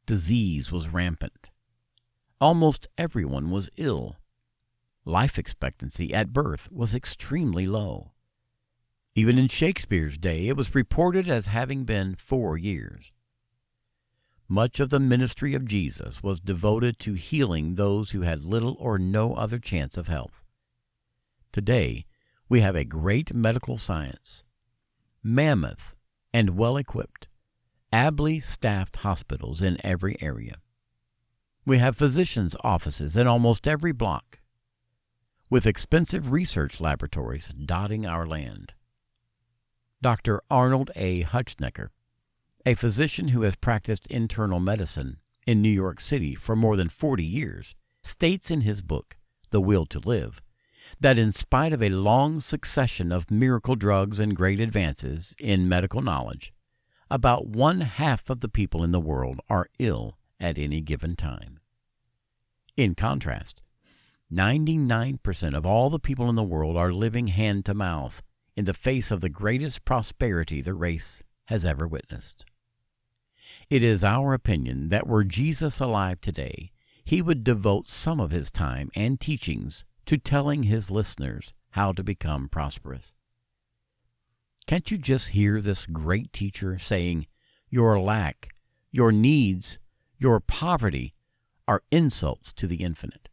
Disease was rampant. Almost everyone was ill. Life expectancy at birth was extremely low. Even in Shakespeare's day, it was reported as having been 4 years. Much of the ministry of Jesus was devoted to healing those who had little or no other chance of health. Today, we have a great medical science, mammoth and well-equipped, ably staffed hospitals in every area. We have physicians' offices in almost every block, with expensive research laboratories dotting our land. Dr. Arnold A. Hutschnecker, a physician who has practiced internal medicine in New York City for more than 40 years, states in his book, The Will to Live, that in spite of a long succession of miracle drugs and great advances in medical knowledge, about 1/2 of the people in the world are ill at any given time. In contrast, 99% of all the people in the world are living hand to mouth in the face of the greatest prosperity the race has ever witnessed. It is our opinion that were Jesus alive today, he would devote some of his time and teachings to telling his listeners how to become prosperous. Can't you just hear this great teacher saying, "Your lack, your needs, your poverty are insults to the infinite.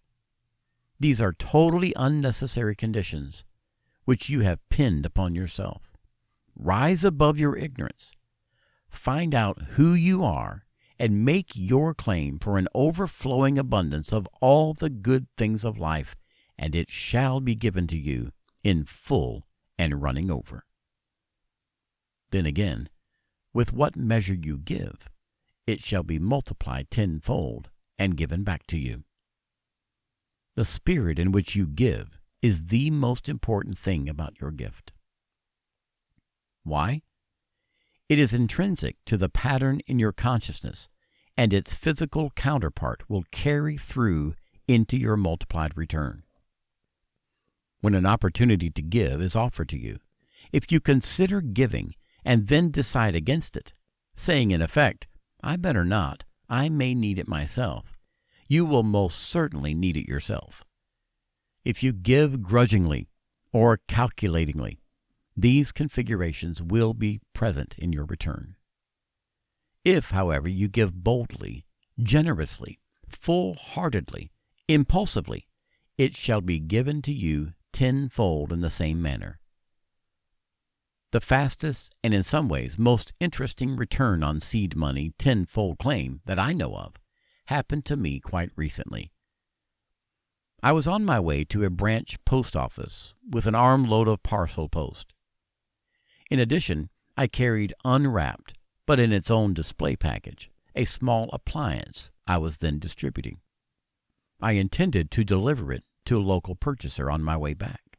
These are totally unnecessary conditions which you have pinned upon yourself. Rise above your ignorance. Find out who you are and make your claim for an overflowing abundance of all the good things of life, and it shall be given to you in full and running over. Then again, with what measure you give, it shall be multiplied tenfold and given back to you. The spirit in which you give is the most important thing about your gift. Why? It is intrinsic to the pattern in your consciousness, and its physical counterpart will carry through into your multiplied return. When an opportunity to give is offered to you, if you consider giving and then decide against it, saying in effect, "I better not, I may need it myself," you will most certainly need it yourself. If you give grudgingly or calculatingly, these configurations will be present in your return. If, however, you give boldly, generously, full-heartedly, impulsively, it shall be given to you tenfold in the same manner. The fastest and in some ways most interesting return on seed money tenfold claim that I know of happened to me quite recently. I was on my way to a branch post office with an armload of parcel post. In addition, I carried unwrapped, but in its own display package, a small appliance I was then distributing. I intended to deliver it to a local purchaser on my way back.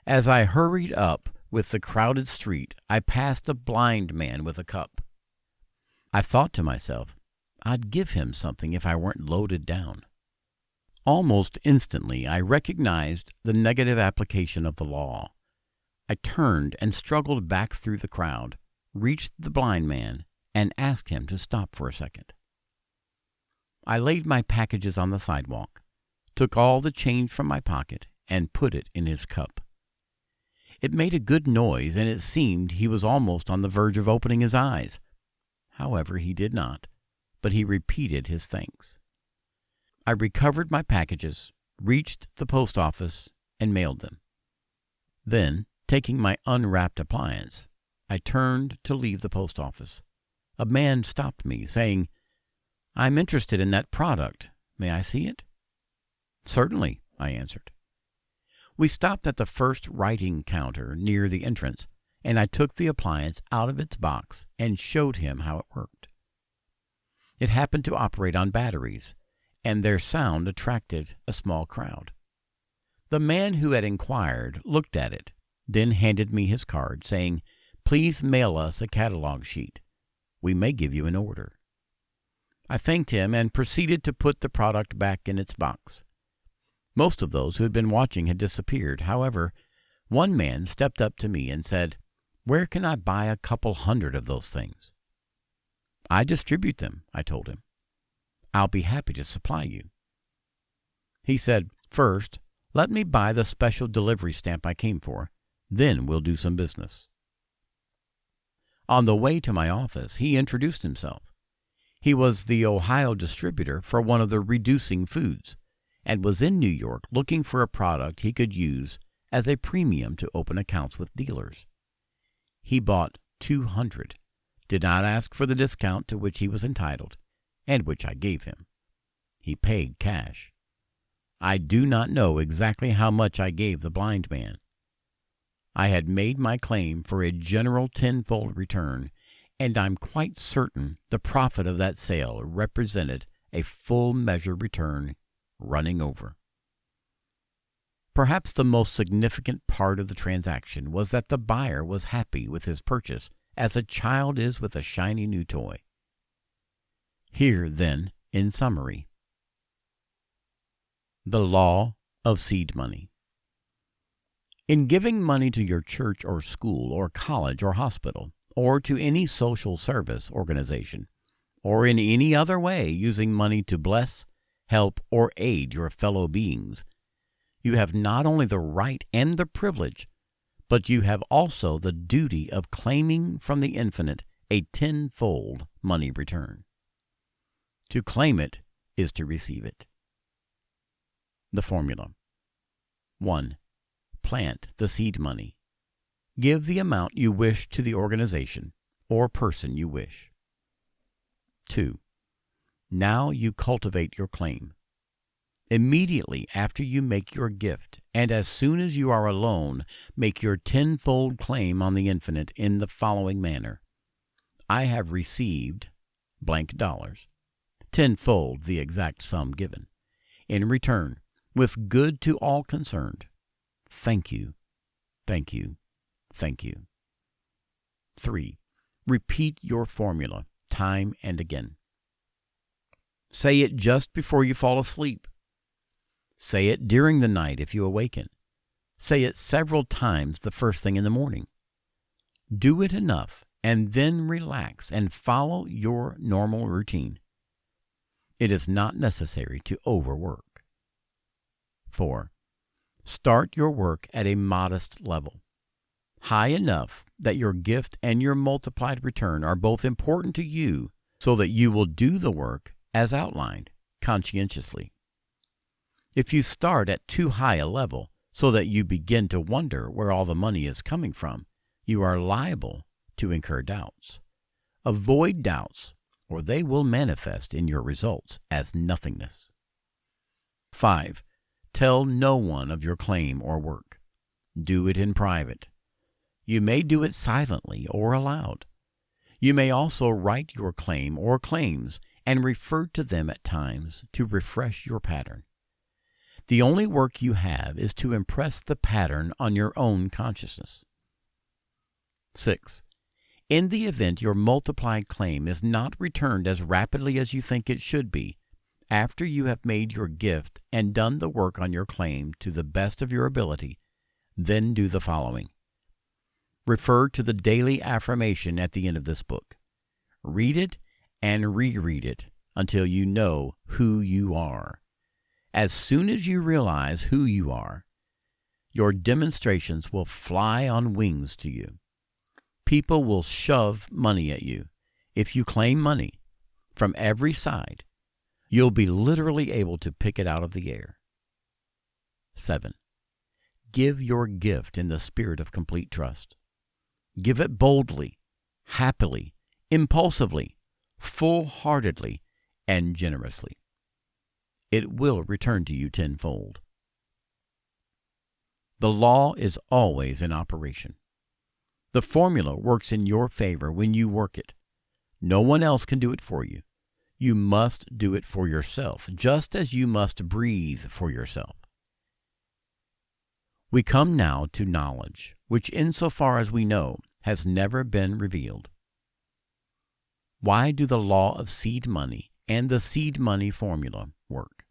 As I hurried up with the crowded street, I passed a blind man with a cup. I thought to myself, I'd give him something if I weren't loaded down. Almost instantly, I recognized the negative application of the law. I turned and struggled back through the crowd, reached the blind man, and asked him to stop for a second. I laid my packages on the sidewalk, took all the change from my pocket, and put it in his cup. It made a good noise, and it seemed he was almost on the verge of opening his eyes. However, he did not, but he repeated his thanks. I recovered my packages, reached the post office, and mailed them. Then, taking my unwrapped appliance, I turned to leave the post office. A man stopped me, saying, "I'm interested in that product. May I see it?" "Certainly," I answered. We stopped at the first writing counter near the entrance, and I took the appliance out of its box and showed him how it worked. It happened to operate on batteries, and their sound attracted a small crowd. The man who had inquired looked at it, then handed me his card, saying, "Please mail us a catalog sheet. We may give you an order." I thanked him and proceeded to put the product back in its box. Most of those who had been watching had disappeared. However, one man stepped up to me and said, "Where can I buy a couple hundred of those things?" "I distribute them," I told him. "I'll be happy to supply you." He said, "First, let me buy the special delivery stamp I came for. Then we'll do some business." On the way to my office, he introduced himself. He was the Ohio distributor for one of the reducing foods, and was in New York looking for a product he could use as a premium to open accounts with dealers. He bought 200, did not ask for the discount to which he was entitled, and which I gave him. He paid cash. I do not know exactly how much I gave the blind man. I had made my claim for a general tenfold return, and I'm quite certain the profit of that sale represented a full measure return running over. Perhaps the most significant part of the transaction was that the buyer was happy with his purchase as a child is with a shiny new toy. Here, then, in summary, the law of seed money. In giving money to your church or school or college or hospital, or to any social service organization, or in any other way using money to bless, help, or aid your fellow beings, you have not only the right and the privilege, but you have also the duty of claiming from the infinite a tenfold money return. To claim it is to receive it. The formula: 1. Plant the seed money. Give the amount you wish to the organization or person you wish. 2. Now you cultivate your claim. Immediately after you make your gift, and as soon as you are alone, make your tenfold claim on the infinite in the following manner. I have received blank dollars, tenfold the exact sum given, in return, with good to all concerned. Thank you, thank you, thank you. 3. Repeat your formula time and again. Say it just before you fall asleep. Say it during the night if you awaken. Say it several times the first thing in the morning. Do it enough and then relax and follow your normal routine. It is not necessary to overwork. 4. Start your work at a modest level, high enough that your gift and your multiplied return are both important to you so that you will do the work as outlined conscientiously. If you start at too high a level so that you begin to wonder where all the money is coming from, you are liable to incur doubts. Avoid doubts, or they will manifest in your results as nothingness. 5. Tell no one of your claim or work. Do it in private. You may do it silently or aloud. You may also write your claim or claims and refer to them at times to refresh your pattern. The only work you have is to impress the pattern on your own consciousness. 6. In the event your multiplied claim is not returned as rapidly as you think it should be, after you have made your gift and done the work on your claim to the best of your ability, then do the following. Refer to the daily affirmation at the end of this book. Read it and reread it until you know who you are. As soon as you realize who you are, your demonstrations will fly on wings to you. People will shove money at you. If you claim money from every side, you'll be literally able to pick it out of the air. 7. Give your gift in the spirit of complete trust. Give it boldly, happily, impulsively, full-heartedly, and generously. It will return to you tenfold. The law is always in operation. The formula works in your favor when you work it. No one else can do it for you. You must do it for yourself, just as you must breathe for yourself. We come now to knowledge, which insofar as we know, has never been revealed. Why do the law of seed money and the seed money formula work?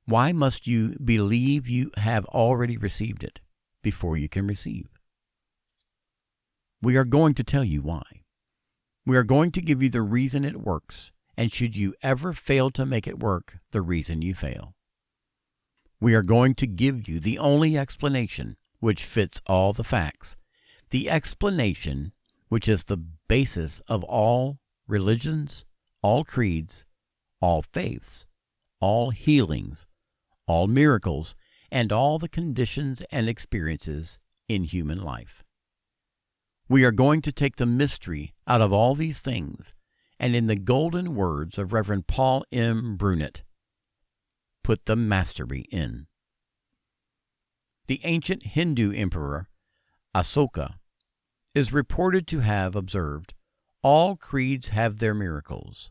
Why must you believe you have already received it before you can receive? We are going to tell you why. We are going to give you the reason it works, and should you ever fail to make it work, the reason you fail. We are going to give you the only explanation which fits all the facts, the explanation which is the basis of all religions, all creeds, all faiths, all healings, all miracles, and all the conditions and experiences in human life. We are going to take the mystery out of all these things, and in the golden words of Reverend Paul M. Brunett, put the mastery in. The ancient Hindu emperor, Asoka, is reported to have observed, all creeds have their miracles.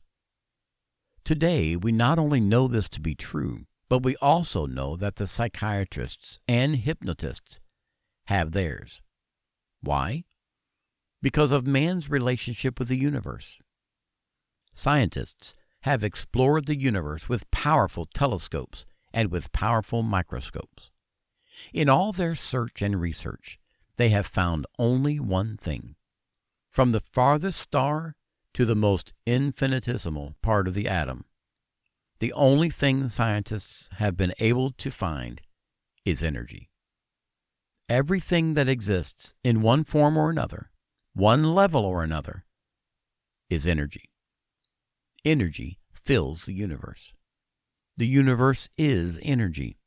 Today, we not only know this to be true, but we also know that the psychiatrists and hypnotists have theirs. Why? Because of man's relationship with the universe. Scientists have explored the universe with powerful telescopes and with powerful microscopes. In all their search and research, they have found only one thing. From the farthest star to the most infinitesimal part of the atom, the only thing scientists have been able to find is energy. Everything that exists in one form or another, one level or another, is energy. Energy fills the universe. The universe is energy.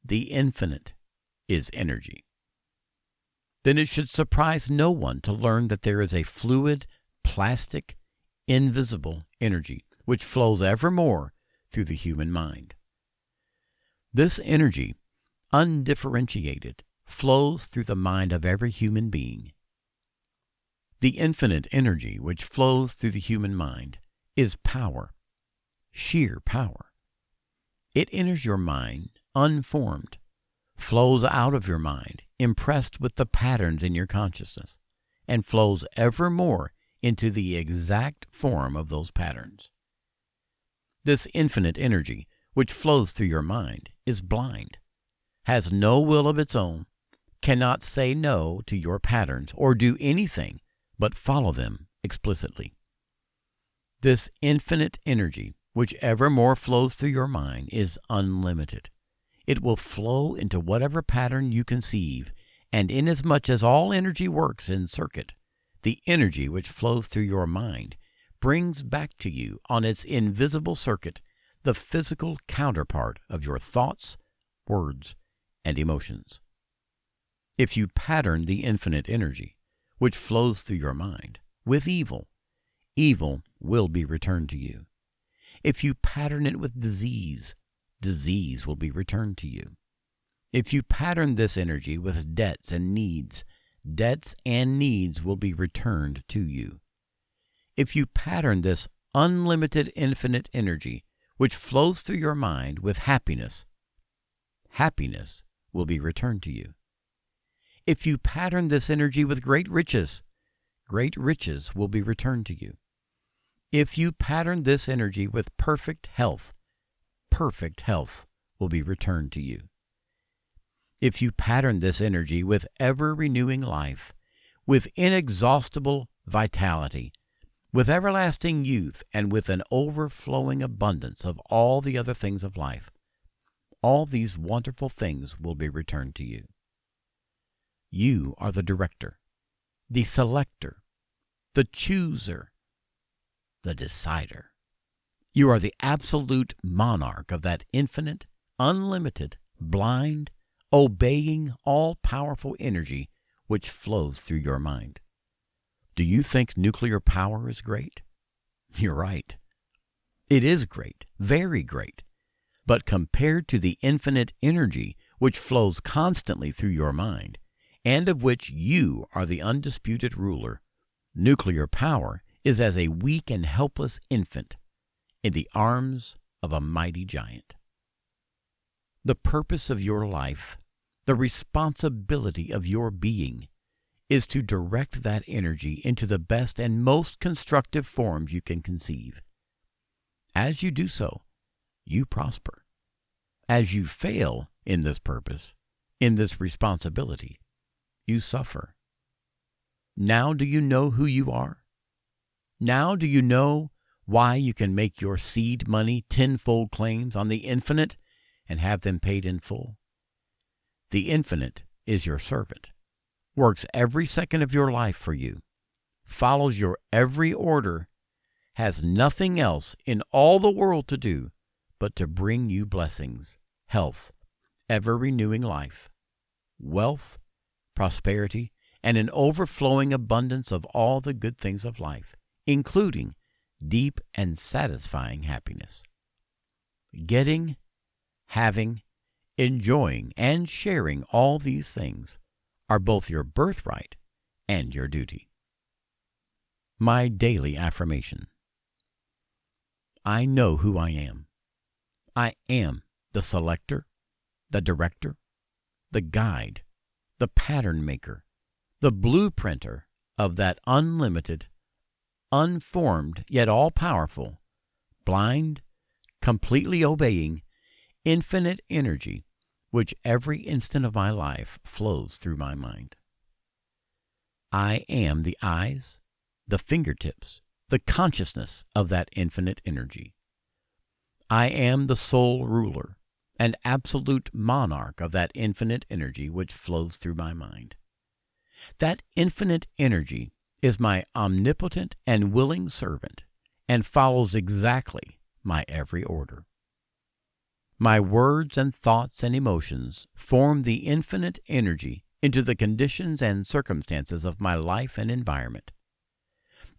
The infinite is energy. Then it should surprise no one to learn that there is a fluid, plastic, invisible energy which flows evermore through the human mind. This energy, undifferentiated, flows through the mind of every human being. The infinite energy which flows through the human mind is power, sheer power. It enters your mind unformed, flows out of your mind impressed with the patterns in your consciousness, and flows ever more into the exact form of those patterns. This infinite energy which flows through your mind is blind, has no will of its own, cannot say no to your patterns or do anything but follow them explicitly. This infinite energy, which evermore flows through your mind, is unlimited. It will flow into whatever pattern you conceive, and inasmuch as all energy works in circuit, the energy which flows through your mind brings back to you on its invisible circuit the physical counterpart of your thoughts, words, and emotions. If you pattern the infinite energy, which flows through your mind, with evil, evil will be returned to you. If you pattern it with disease, disease will be returned to you. If you pattern this energy with debts and needs, debts and needs will be returned to you. If you pattern this unlimited infinite energy, which flows through your mind with happiness, happiness will be returned to you. If you pattern this energy with great riches will be returned to you. If you pattern this energy with perfect health will be returned to you. If you pattern this energy with ever-renewing life, with inexhaustible vitality, with everlasting youth, and with an overflowing abundance of all the other things of life, all these wonderful things will be returned to you. You are the director, the selector, the chooser, the decider. You are the absolute monarch of that infinite, unlimited, blind, obeying, all-powerful energy which flows through your mind. Do you think nuclear power is great? You're right. It is great, very great. But compared to the infinite energy which flows constantly through your mind, and of which you are the undisputed ruler, nuclear power is as a weak and helpless infant in the arms of a mighty giant. The purpose of your life, the responsibility of your being, is to direct that energy into the best and most constructive forms you can conceive. As you do so, you prosper. As you fail in this purpose, in this responsibility, you suffer. Now do you know who you are? Now do you know why you can make your seed money tenfold claims on the infinite and have them paid in full? The infinite is your servant, works every second of your life for you, follows your every order, has nothing else in all the world to do but to bring you blessings, health, ever-renewing life, wealth, prosperity, and an overflowing abundance of all the good things of life, including deep and satisfying happiness. Getting, having, enjoying, and sharing all these things are both your birthright and your duty. My daily affirmation. I know who I am. I am the selector, the director, the guide, the pattern maker, the blueprinter of that unlimited, unformed, yet all-powerful, blind, completely obeying, infinite energy which every instant of my life flows through my mind. I am the eyes, the fingertips, the consciousness of that infinite energy. I am the sole ruler and absolute monarch of that infinite energy which flows through my mind. That infinite energy is my omnipotent and willing servant and follows exactly my every order. My words and thoughts and emotions form the infinite energy into the conditions and circumstances of my life and environment.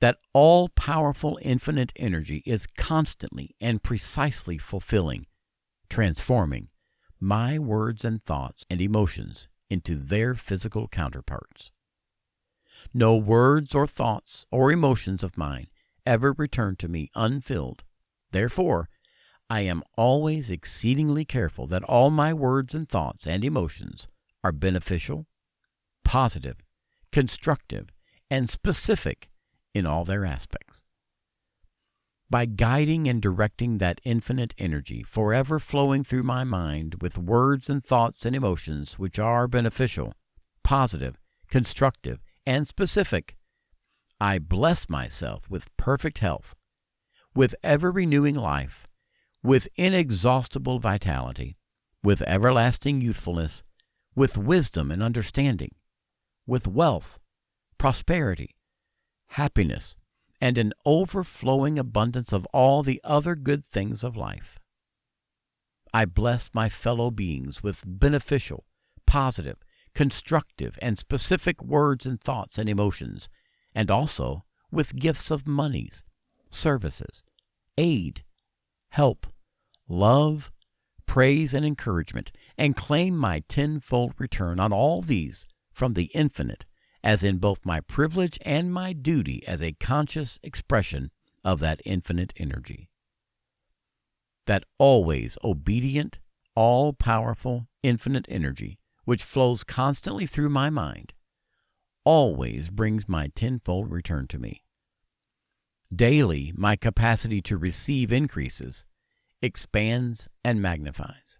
That all-powerful infinite energy is constantly and precisely fulfilling, transforming my words and thoughts and emotions into their physical counterparts. No words or thoughts or emotions of mine ever return to me unfilled. Therefore, I am always exceedingly careful that all my words and thoughts and emotions are beneficial, positive, constructive, and specific in all their aspects. By guiding and directing that infinite energy forever flowing through my mind with words and thoughts and emotions which are beneficial, positive, constructive, and specific, I bless myself with perfect health, with ever-renewing life, with inexhaustible vitality, with everlasting youthfulness, with wisdom and understanding, with wealth, prosperity, happiness, and an overflowing abundance of all the other good things of life. I bless my fellow beings with beneficial, positive, constructive, and specific words and thoughts and emotions, and also with gifts of monies, services, aid, help, love, praise, and encouragement, and claim my tenfold return on all these from the infinite, as in both my privilege and my duty as a conscious expression of that infinite energy. That always obedient, all-powerful, infinite energy, which flows constantly through my mind, always brings my tenfold return to me. Daily, my capacity to receive increases, expands, and magnifies.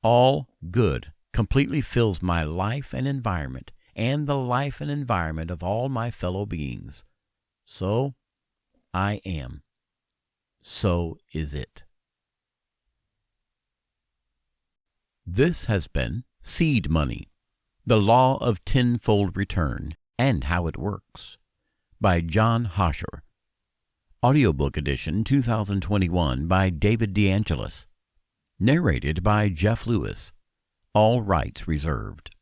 All good completely fills my life and environment, and the life and environment of all my fellow beings. So I am. So is it. This has been Seed Money, The Law of Tenfold Return and How It Works, by John Hosher. Audiobook edition 2021 by David DeAngelis. Narrated by Jeff Lewis. All rights reserved.